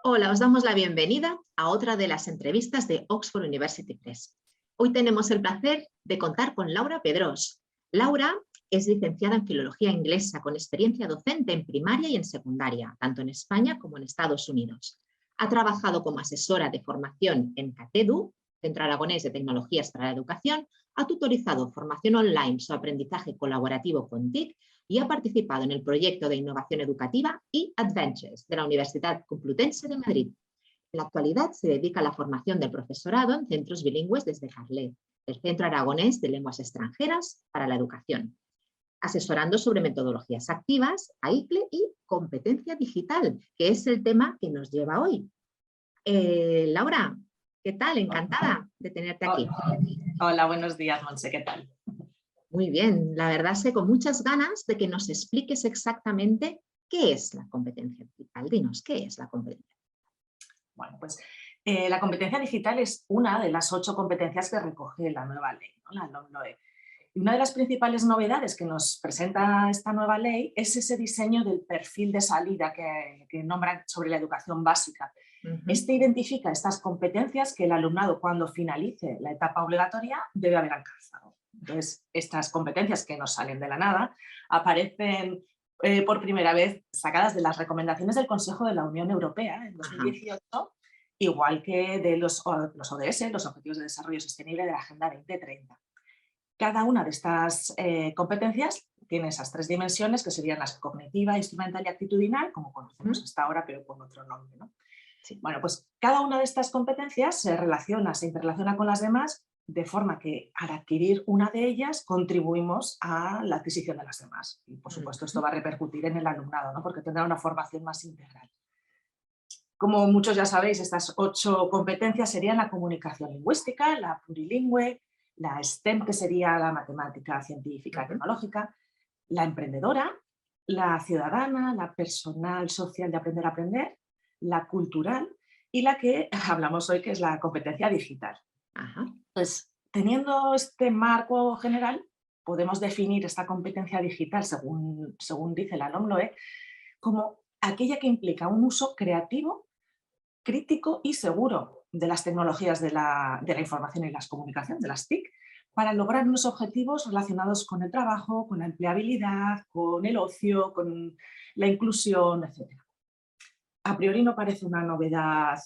Hola, os damos la bienvenida a otra de las entrevistas de Oxford University Press. Hoy tenemos el placer de contar con Laura Pedrós. Laura es licenciada en Filología Inglesa con experiencia docente en primaria y en secundaria, tanto en España como en Estados Unidos. Ha trabajado como asesora de formación en CATEDU, Centro Aragonés de Tecnologías para la Educación, ha tutorizado formación online sobre aprendizaje colaborativo con TIC y ha participado en el proyecto de innovación educativa e-Adventures de la Universidad Complutense de Madrid. En la actualidad se dedica a la formación del profesorado en centros bilingües desde CARLED, el Centro Aragonés de Lenguas Extranjeras para la Educación, asesorando sobre metodologías activas, AICLE y competencia digital, que es el tema que nos lleva hoy. Laura, ¿qué tal? Encantada de tenerte aquí. Hola, buenos días, Monse, ¿qué tal? Muy bien, la verdad sé con muchas ganas de que nos expliques exactamente qué es la competencia digital. Dinos, ¿qué es la competencia? Bueno, pues la competencia digital es una de las 8 competencias que recoge la nueva ley, ¿no? La LOMLOE. Y una de las principales novedades que nos presenta esta nueva ley es ese diseño del perfil de salida que nombran sobre la educación básica. Este identifica estas competencias que el alumnado, cuando finalice la etapa obligatoria, debe haber alcanzado. Entonces, estas competencias que nos salen de la nada aparecen por primera vez sacadas de las recomendaciones del Consejo de la Unión Europea en 2018, igual que de los ODS, los Objetivos de Desarrollo Sostenible de la Agenda 2030. Cada una de estas competencias tiene esas 3 dimensiones que serían las cognitiva, instrumental y actitudinal, como conocemos hasta ahora, pero con otro nombre, ¿no? Sí. Bueno, pues cada una de estas competencias se interrelaciona con las demás, de forma que al adquirir una de ellas contribuimos a la adquisición de las demás. Y por supuesto esto va a repercutir en el alumnado, ¿no? Porque tendrá una formación más integral. Como muchos ya sabéis, estas 8 competencias serían la comunicación lingüística, la plurilingüe, la STEM, que sería la matemática, científica, tecnológica, la emprendedora, la ciudadana, la personal, social de aprender a aprender, la cultural y la que hablamos hoy, que es la competencia digital. Pues teniendo este marco general, podemos definir esta competencia digital, según dice la LOMLOE, como aquella que implica un uso creativo, crítico y seguro de las tecnologías de la información y las comunicaciones, de las TIC, para lograr unos objetivos relacionados con el trabajo, con la empleabilidad, con el ocio, con la inclusión, etc. A priori no parece una novedad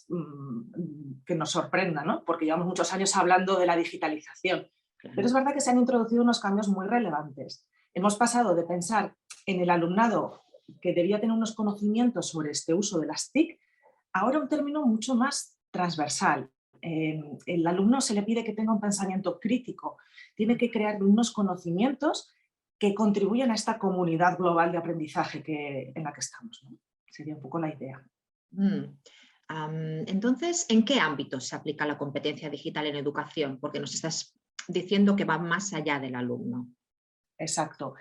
que nos sorprenda, ¿no? Porque llevamos muchos años hablando de la digitalización. Pero es verdad que se han introducido unos cambios muy relevantes. Hemos pasado de pensar en el alumnado que debía tener unos conocimientos sobre este uso de las TIC, ahora un término mucho más transversal. El alumno se le pide que tenga un pensamiento crítico, tiene que crear unos conocimientos que contribuyan a esta comunidad global de aprendizaje en la que estamos, ¿no? Sería un poco la idea. Entonces, ¿en qué ámbitos se aplica la competencia digital en educación? Porque nos estás diciendo que va más allá del alumno. Exacto.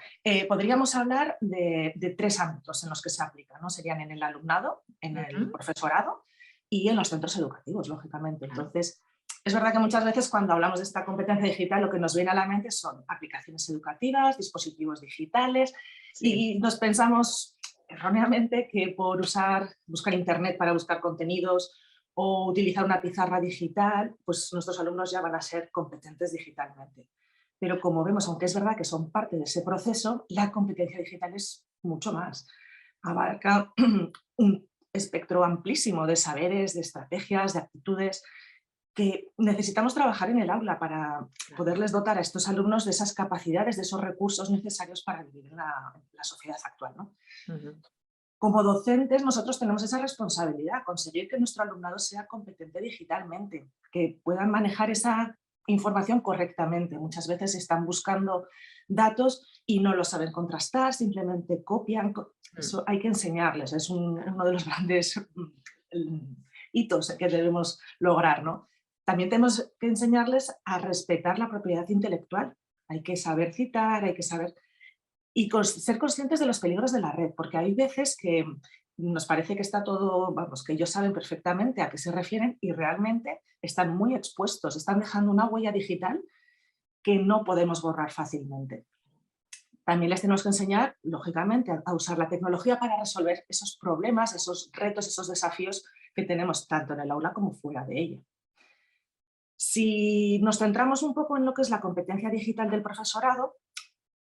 Podríamos hablar de 3 ámbitos en los que se aplica, ¿no? Serían en el alumnado, en el profesorado y en los centros educativos, lógicamente. Entonces, es verdad que muchas veces cuando hablamos de esta competencia digital lo que nos viene a la mente son aplicaciones educativas, dispositivos digitales y nos pensamos erróneamente que por buscar internet para buscar contenidos o utilizar una pizarra digital, pues nuestros alumnos ya van a ser competentes digitalmente. Pero como vemos, aunque es verdad que son parte de ese proceso, la competencia digital es mucho más. Abarca un espectro amplísimo de saberes, de estrategias, de actitudes que necesitamos trabajar en el aula para poderles dotar a estos alumnos de esas capacidades, de esos recursos necesarios para vivir en la sociedad actual, ¿no? Como docentes nosotros tenemos esa responsabilidad, conseguir que nuestro alumnado sea competente digitalmente, que puedan manejar esa información correctamente. Muchas veces están buscando datos y no lo saben contrastar, simplemente copian. Eso hay que enseñarles, es uno de los grandes hitos que debemos lograr, ¿no? También tenemos que enseñarles a respetar la propiedad intelectual. Hay que saber citar, hay que saber... Y ser conscientes de los peligros de la red, porque hay veces que nos parece que está todo, vamos, que ellos saben perfectamente a qué se refieren y realmente están muy expuestos, están dejando una huella digital que no podemos borrar fácilmente. También les tenemos que enseñar, lógicamente, a usar la tecnología para resolver esos problemas, esos retos, esos desafíos que tenemos tanto en el aula como fuera de ella. Si nos centramos un poco en lo que es la competencia digital del profesorado,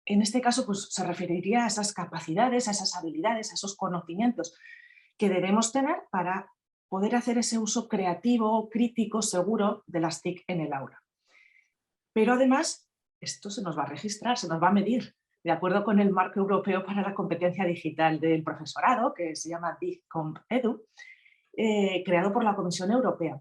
en este caso pues, se referiría a esas capacidades, a esas habilidades, a esos conocimientos que debemos tener para poder hacer ese uso creativo, crítico, seguro de las TIC en el aula. Pero además, esto se nos va a registrar, se nos va a medir, de acuerdo con el marco europeo para la competencia digital del profesorado, que se llama DIGCOMP-EDU, creado por la Comisión Europea.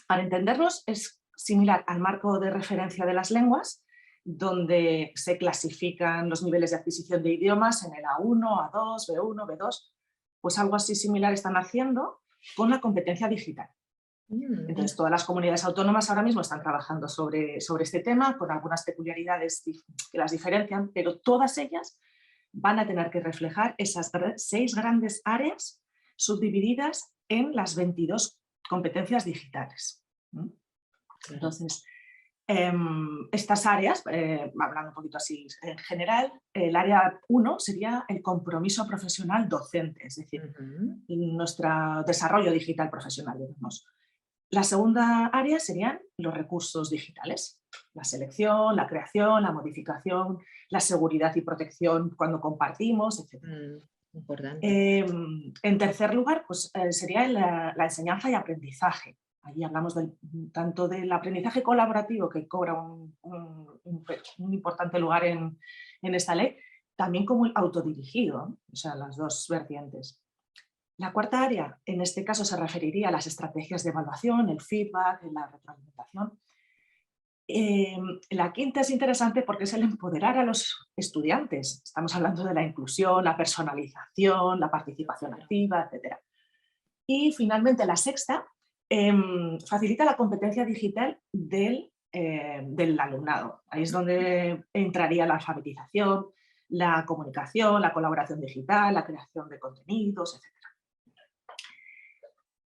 Para entenderlos, es similar al marco de referencia de las lenguas, donde se clasifican los niveles de adquisición de idiomas en el A1, A2, B1, B2, pues algo así similar están haciendo con la competencia digital. Entonces, todas las comunidades autónomas ahora mismo están trabajando sobre este tema, con algunas peculiaridades que las diferencian, pero todas ellas van a tener que reflejar esas 6 grandes áreas subdivididas en las 22 competencias digitales. Entonces, estas áreas, hablando un poquito así en general, el área 1 sería el compromiso profesional docente, es decir, nuestro desarrollo digital profesional, digamos. La segunda área serían los recursos digitales, la selección, la creación, la modificación, la seguridad y protección cuando compartimos, etc. Importante. En tercer lugar, pues, sería la enseñanza y aprendizaje. Allí hablamos tanto del aprendizaje colaborativo, que cobra un importante lugar en esta ley, también como el autodirigido, o sea, las dos vertientes. La cuarta área, en este caso, se referiría a las estrategias de evaluación, el feedback, la retroalimentación. La quinta es interesante porque es el empoderar a los estudiantes. Estamos hablando de la inclusión, la personalización, la participación activa, etc. Y finalmente la sexta facilita la competencia digital del alumnado. Ahí es donde entraría la alfabetización, la comunicación, la colaboración digital, la creación de contenidos, etc.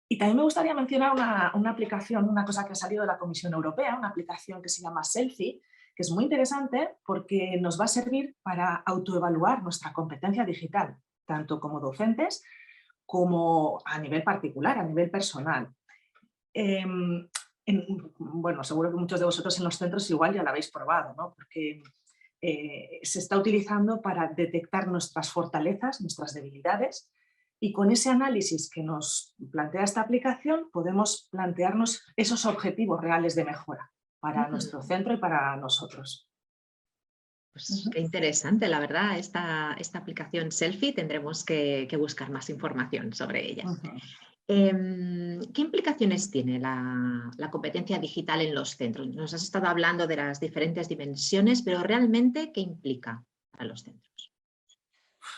Y también me gustaría mencionar una aplicación, una cosa que ha salido de la Comisión Europea, una aplicación que se llama Selfie, que es muy interesante porque nos va a servir para autoevaluar nuestra competencia digital, tanto como docentes como a nivel particular, a nivel personal. Bueno, seguro que muchos de vosotros en los centros igual ya lo habéis probado, ¿no? Porque se está utilizando para detectar nuestras fortalezas, nuestras debilidades, y con ese análisis que nos plantea esta aplicación podemos plantearnos esos objetivos reales de mejora para nuestro centro y para nosotros. Pues qué interesante, la verdad, esta aplicación Selfie tendremos que buscar más información sobre ella. ¿Qué implicaciones tiene la competencia digital en los centros? Nos has estado hablando de las diferentes dimensiones, pero realmente, ¿qué implica para los centros?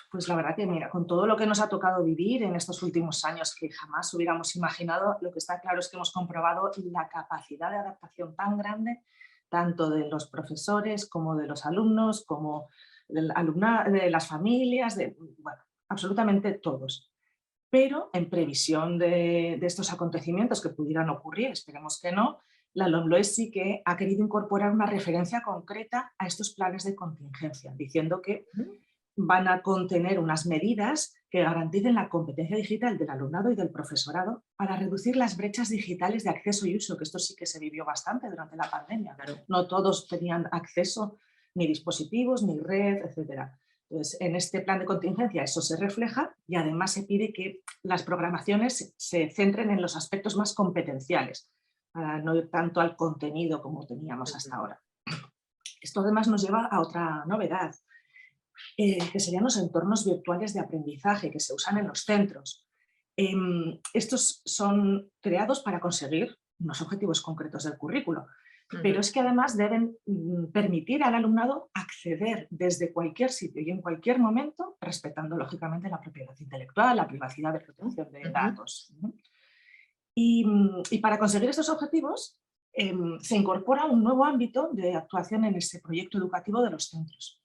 Pues la verdad que, mira, con todo lo que nos ha tocado vivir en estos últimos años que jamás hubiéramos imaginado, lo que está claro es que hemos comprobado la capacidad de adaptación tan grande, tanto de los profesores como de los alumnos, como de las familias, bueno, absolutamente todos. Pero en previsión de estos acontecimientos que pudieran ocurrir, esperemos que no, la LOMLOE sí que ha querido incorporar una referencia concreta a estos planes de contingencia, diciendo que van a contener unas medidas que garanticen la competencia digital del alumnado y del profesorado para reducir las brechas digitales de acceso y uso, que esto sí que se vivió bastante durante la pandemia. Claro. No todos tenían acceso ni dispositivos, ni red, etc. Entonces, en este plan de contingencia eso se refleja y además se pide que las programaciones se centren en los aspectos más competenciales, para no ir tanto al contenido como teníamos hasta ahora. Esto además nos lleva a otra novedad, que serían los entornos virtuales de aprendizaje que se usan en los centros. Estos son creados para conseguir unos objetivos concretos del currículo, pero es que además deben permitir al alumnado acceder desde cualquier sitio y en cualquier momento, respetando lógicamente la propiedad intelectual, la privacidad de protección de datos. Y para conseguir estos objetivos se incorpora un nuevo ámbito de actuación en ese proyecto educativo de los centros.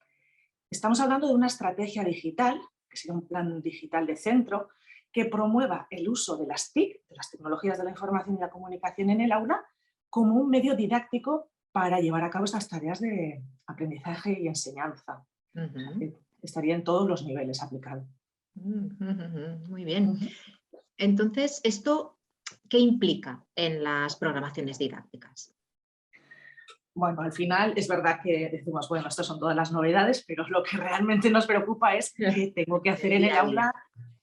Estamos hablando de una estrategia digital, que sería un plan digital de centro, que promueva el uso de las TIC, de las tecnologías de la información y la comunicación en el aula, como un medio didáctico para llevar a cabo estas tareas de aprendizaje y enseñanza. Estaría en todos los niveles aplicado. Muy bien. Entonces, ¿esto qué implica en las programaciones didácticas? Bueno, al final es verdad que decimos, bueno, estas son todas las novedades, pero lo que realmente nos preocupa es qué tengo que hacer en el aula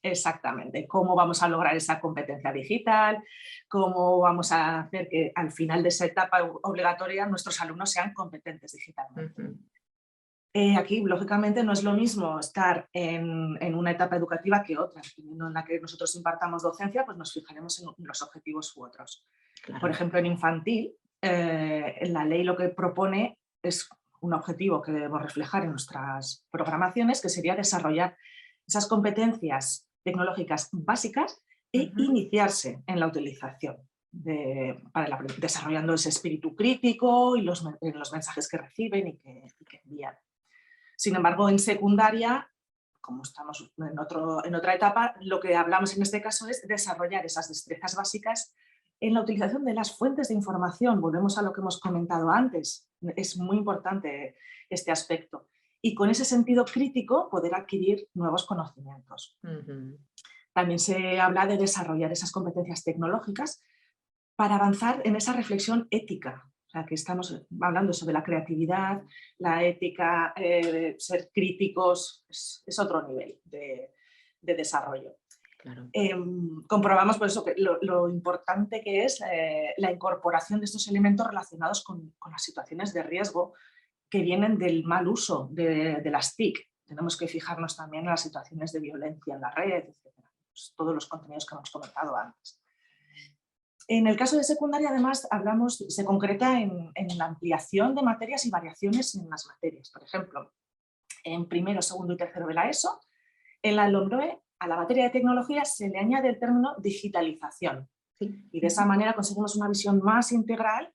exactamente, cómo vamos a lograr esa competencia digital, cómo vamos a hacer que al final de esa etapa obligatoria nuestros alumnos sean competentes digitalmente. Aquí, lógicamente, no es lo mismo estar en una etapa educativa que otra. En la que nosotros impartamos docencia, pues nos fijaremos en los objetivos u otros. Claro. Por ejemplo, en infantil, la ley lo que propone es un objetivo que debemos reflejar en nuestras programaciones, que sería desarrollar esas competencias tecnológicas básicas e iniciarse en la utilización, desarrollando ese espíritu crítico y los mensajes que reciben y que envían. Sin embargo, en secundaria, como estamos en otra etapa, lo que hablamos en este caso es desarrollar esas destrezas básicas en la utilización de las fuentes de información. Volvemos a lo que hemos comentado antes. Es muy importante este aspecto. Y con ese sentido crítico poder adquirir nuevos conocimientos. También se habla de desarrollar esas competencias tecnológicas para avanzar en esa reflexión ética. O sea, que estamos hablando sobre la creatividad, la ética, ser críticos, es otro nivel de desarrollo. Claro. Comprobamos por eso que lo importante que es la incorporación de estos elementos relacionados con las situaciones de riesgo que vienen del mal uso de las TIC. Tenemos que fijarnos también en las situaciones de violencia en la red, etc. Pues todos los contenidos que hemos comentado antes. En el caso de secundaria, además, se concreta en la ampliación de materias y variaciones en las materias. Por ejemplo, en primero, segundo y tercero de la ESO, en la LOMLOE, a la materia de tecnología se le añade el término digitalización. Y de esa manera conseguimos una visión más integral,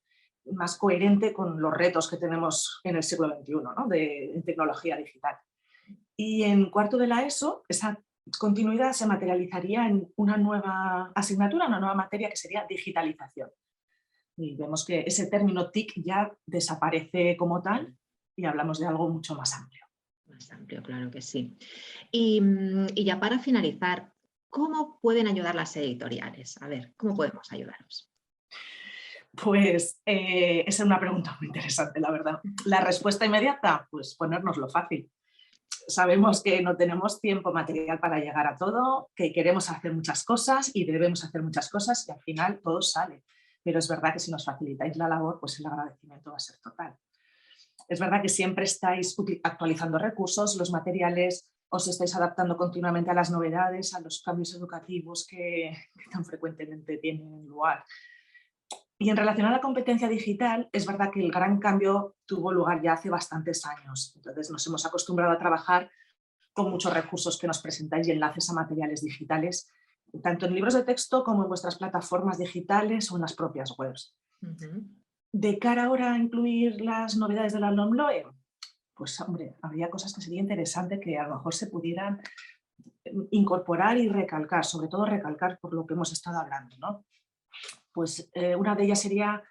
más coherente con los retos que tenemos en el siglo XXI, ¿no? de tecnología digital. Y en cuarto de la ESO, esa continuidad se materializaría en una nueva asignatura, una nueva materia que sería digitalización. Y vemos que ese término TIC ya desaparece como tal y hablamos de algo mucho más amplio. Más amplio, claro que sí. Y ya para finalizar, ¿cómo pueden ayudar las editoriales? A ver, ¿cómo podemos ayudaros? Pues esa es una pregunta muy interesante, la verdad. La respuesta inmediata, pues ponérnoslo fácil. Sabemos que no tenemos tiempo material para llegar a todo, que queremos hacer muchas cosas y debemos hacer muchas cosas y al final todo sale. Pero es verdad que si nos facilitáis la labor, pues el agradecimiento va a ser total. Es verdad que siempre estáis actualizando recursos, los materiales, os estáis adaptando continuamente a las novedades, a los cambios educativos que tan frecuentemente tienen lugar. Y en relación a la competencia digital, es verdad que el gran cambio tuvo lugar ya hace bastantes años. Entonces nos hemos acostumbrado a trabajar con muchos recursos que nos presentáis y enlaces a materiales digitales, tanto en libros de texto como en vuestras plataformas digitales o en las propias webs. De cara ahora a incluir las novedades de la LOMLOE, pues hombre, habría cosas que sería interesante que a lo mejor se pudieran incorporar y recalcar, sobre todo recalcar por lo que hemos estado hablando, ¿no? Pues una de ellas sería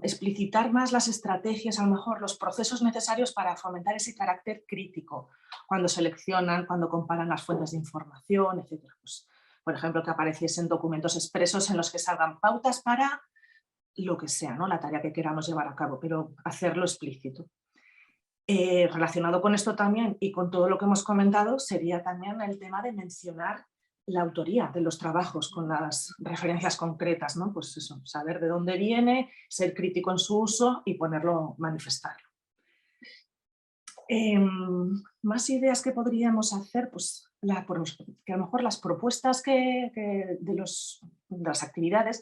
explicitar más las estrategias, a lo mejor los procesos necesarios para fomentar ese carácter crítico cuando seleccionan, cuando comparan las fuentes de información, etc. Pues, por ejemplo, que apareciesen documentos expresos en los que salgan pautas para lo que sea, ¿no? La tarea que queramos llevar a cabo, pero hacerlo explícito. Relacionado con esto también y con todo lo que hemos comentado sería también el tema de mencionar la autoría de los trabajos con las referencias concretas, ¿no? Pues eso, saber de dónde viene, ser crítico en su uso y manifestarlo. Más ideas que podríamos hacer, pues que a lo mejor las propuestas de las actividades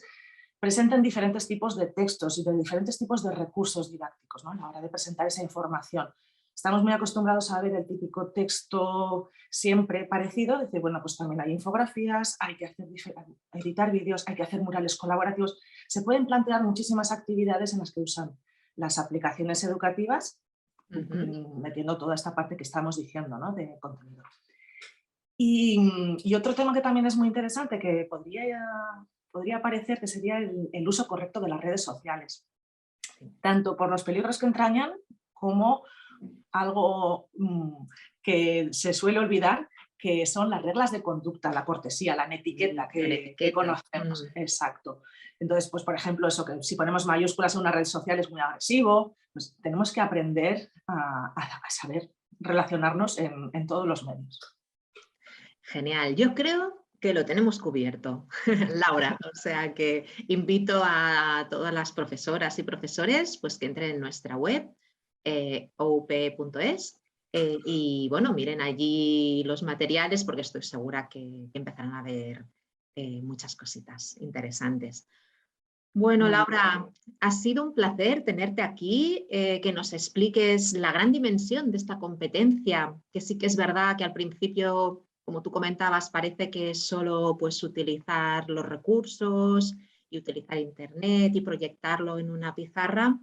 presenten diferentes tipos de textos y de diferentes tipos de recursos didácticos, ¿no? A la hora de presentar esa información. Estamos muy acostumbrados a ver el típico texto siempre parecido, decir, bueno, pues también hay infografías, hay que editar vídeos, hay que hacer murales colaborativos. Se pueden plantear muchísimas actividades en las que usan las aplicaciones educativas, metiendo toda esta parte que estamos diciendo, ¿no? De contenido. Y otro tema que también es muy interesante, que podría parecer que sería el uso correcto de las redes sociales, tanto por los peligros que entrañan como algo que se suele olvidar, que son las reglas de conducta, la cortesía, la etiqueta que conocemos. Exacto. Entonces, pues por ejemplo, eso que si ponemos mayúsculas en una red social es muy agresivo, pues tenemos que aprender a saber relacionarnos en todos los medios. Genial. Yo creo que lo tenemos cubierto, Laura. O sea que invito a todas las profesoras y profesores pues, que entren en nuestra web, oup.es, y bueno, miren allí los materiales porque estoy segura que empezarán a ver muchas cositas interesantes. Bueno, Laura, ha sido un placer tenerte aquí, que nos expliques la gran dimensión de esta competencia, que sí que es verdad que al principio, como tú comentabas, parece que es solo pues, utilizar los recursos y utilizar Internet y proyectarlo en una pizarra,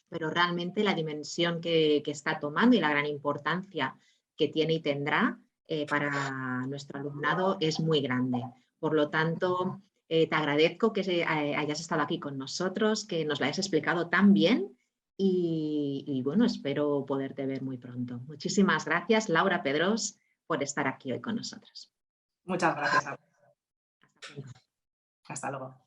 pero realmente la dimensión que está tomando y la gran importancia que tiene y tendrá para nuestro alumnado es muy grande. Por lo tanto, te agradezco que hayas estado aquí con nosotros, que nos lo hayas explicado tan bien y bueno, espero poderte ver muy pronto. Muchísimas gracias, Laura Pedros, por estar aquí hoy con nosotros. Muchas gracias. Hasta pronto. Hasta luego.